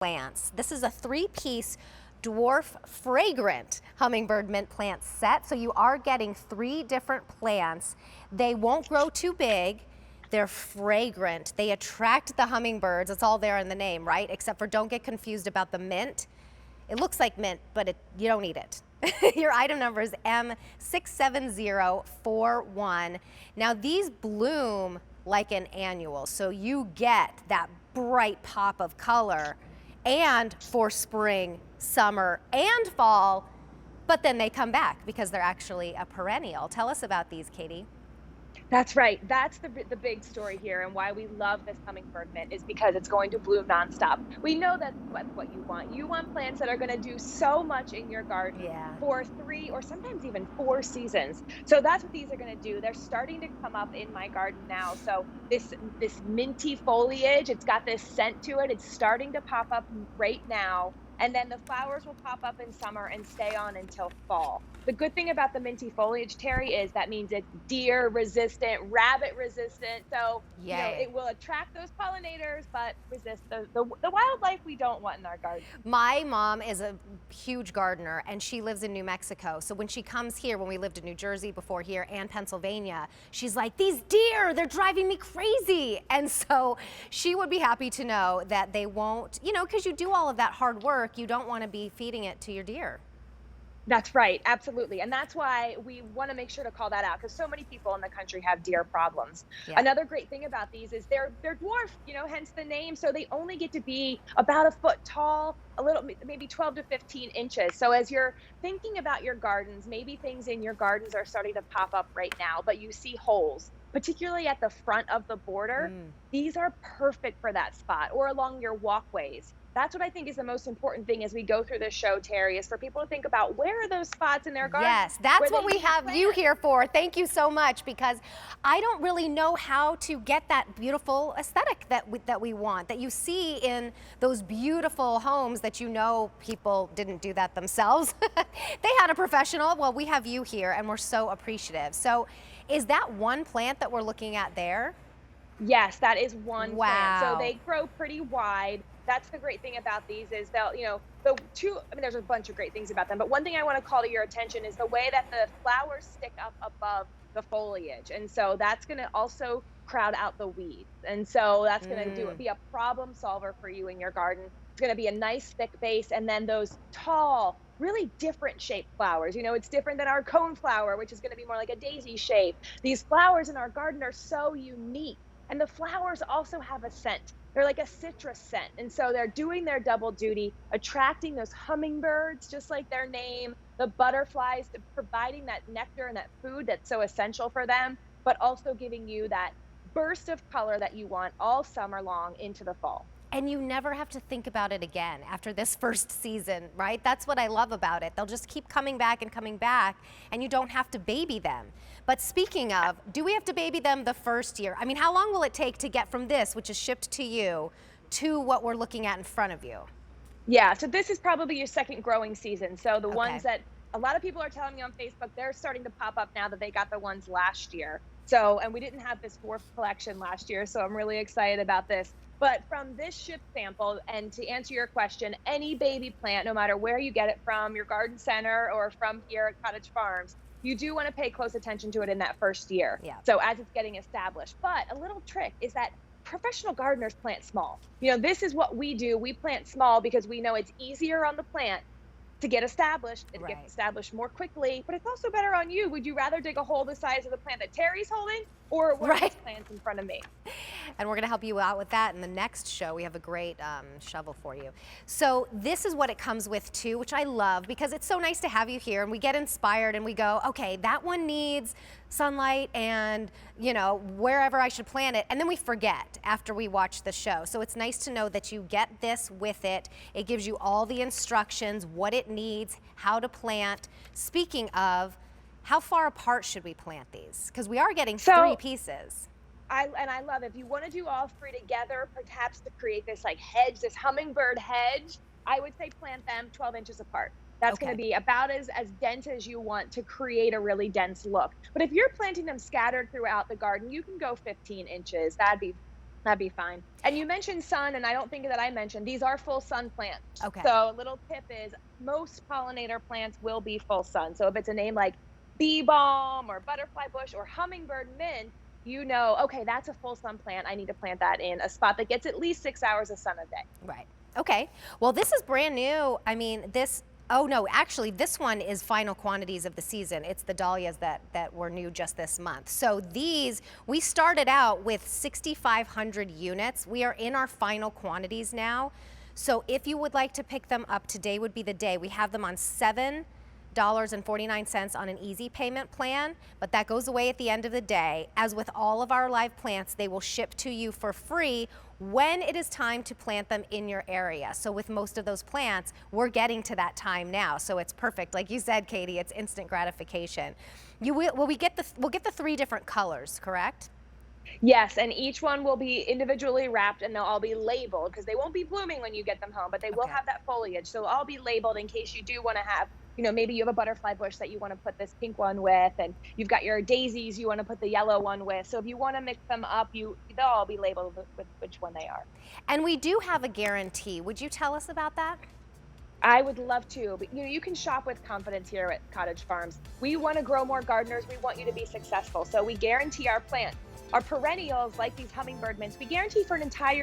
plants. This is a 3-piece Dwarf Fragrant Hummingbird Mint plant set. So you are getting 3 different plants. They won't grow too big. They're fragrant. They attract the hummingbirds. It's all there in the name, right? Except for don't get confused about the mint. It looks like mint, but you don't need it. Your item number is M67041. Now these bloom like an annual, so you get that bright pop of color and for spring, summer, and fall, but then they come back because they're actually a perennial. Tell us about these, Katie. That's right. That's the big story here, and why we love this hummingbird mint is because it's going to bloom nonstop. We know that's what you want. You want plants that are going to do so much in your garden for 3 or sometimes even 4 seasons. So that's what these are going to do. They're starting to come up in my garden now. So this minty foliage, it's got this scent to it. It's starting to pop up right now. And then the flowers will pop up in summer and stay on until fall. The good thing about the minty foliage, Terry, is that means it's deer resistant, rabbit resistant. So you know, it will attract those pollinators, but resist the wildlife we don't want in our garden. My mom is a huge gardener, and she lives in New Mexico. So when she comes here, when we lived in New Jersey before here and Pennsylvania, she's like, these deer, they're driving me crazy. And so she would be happy to know that they won't, you know, because you do all of that hard work, you don't want to be feeding it to your deer. That's right, absolutely. And that's why we want to make sure to call that out, because so many people in the country have deer problems. Another great thing about these is they're dwarf, you know, hence the name. So they only get to be about a foot tall, a little, maybe 12 to 15 inches. So as you're thinking about your gardens, maybe things in your gardens are starting to pop up right now, but you see holes, particularly at the front of the border. These are perfect for that spot, or along your walkways. That's what I think is the most important thing as we go through this show, Terry, is for people to think about, where are those spots in their garden? Yes, that's what we have you here for. Thank you so much, because I don't really know how to get that beautiful aesthetic that we want, that you see in those beautiful homes that you know people didn't do that themselves. They had a professional. Well, we have you here, and we're so appreciative. So is that one plant that we're looking at there? Yes, that is one plant. So they grow pretty wide. That's the great thing about these is they'll, you know, I mean, there's a bunch of great things about them, but one thing I want to call to your attention is the way that the flowers stick up above the foliage. And so that's going to also crowd out the weeds. And so that's going to be a problem solver for you in your garden. It's going to be a nice thick base. And then those tall, really different shaped flowers. You know, it's different than our cone flower, which is going to be more like a daisy shape. These flowers in our garden are so unique. And the flowers also have a scent. They're like a citrus scent. And so they're doing their double duty, attracting those hummingbirds, just like their name, the butterflies, providing that nectar and that food that's so essential for them, but also giving you that burst of color that you want all summer long into the fall. And you never have to think about it again after this first season, right? That's what I love about it. They'll just keep coming back, and you don't have to baby them. But speaking of, do we have to baby them the first year? I mean, how long will it take to get from this, which is shipped to you, to what we're looking at in front of you? Yeah, so this is probably your second growing season. So the ones that a lot of people are telling me on Facebook, they're starting to pop up now that they got the ones last year. So, and we didn't have this dwarf collection last year, so I'm really excited about this. But from this ship sample, and to answer your question, any baby plant, no matter where you get it from, your garden center or from here at Cottage Farms, you do want to pay close attention to it in that first year. So as it's getting established. But a little trick is that professional gardeners plant small. You know, this is what we do. We plant small because we know it's easier on the plant to get established. It gets established more quickly, but it's also better on you. Would you rather dig a hole the size of the plant that Terry's holding, or one of these plants in front of me? And we're going to help you out with that in the next show. We have a great shovel for you. So this is what it comes with too, which I love, because it's so nice to have you here and we get inspired and we go, okay, that one needs sunlight and, you know, wherever I should plant it. And then we forget after we watch the show. So it's nice to know that you get this with it. It gives you all the instructions, what it needs, how to plant. Speaking of, how far apart should we plant these? Because we are getting 3 pieces. I love it. If you want to do all 3 together, perhaps to create this like hedge, this hummingbird hedge, I would say plant them 12 inches apart. That's going to be about as dense as you want to create a really dense look. But if you're planting them scattered throughout the garden, you can go 15 inches. That'd be That'd be fine. And you mentioned sun, and I don't think that I mentioned these are full sun plants. Okay. So a little tip is most pollinator plants will be full sun. So if it's a name like bee balm or butterfly bush or hummingbird mint, you know, okay, that's a full sun plant. I need to plant that in a spot that gets at least 6 hours of sun a day. Right. Okay. Well, this is brand new. I mean, oh no, actually this one is final quantities of the season. It's the dahlias that were new just this month. So these, we started out with 6,500 units. We are in our final quantities now. So if you would like to pick them up, today would be the day. We have them on $7.49 on an easy payment plan, but that goes away at the end of the day. As with all of our live plants, they will ship to you for free when it is time to plant them in your area. So with most of those plants, we're getting to that time now. So it's perfect. Like you said, Katie, it's instant gratification. We'll get the 3 different colors, correct? Yes, and each one will be individually wrapped and they'll all be labeled because they won't be blooming when you get them home, but they will have that foliage. So they'll all be labeled in case you do want to have, you know, maybe you have a butterfly bush that you want to put this pink one with, and you've got your daisies you want to put the yellow one with. So if you want to mix them up, they'll all be labeled with which one they are. And we do have a guarantee. Would you tell us about that? I would love to, but you know, you can shop with confidence here at Cottage Farms. We want to grow more gardeners. We want you to be successful. So we guarantee our plant. Our perennials, like these hummingbird mints, we guarantee for an entire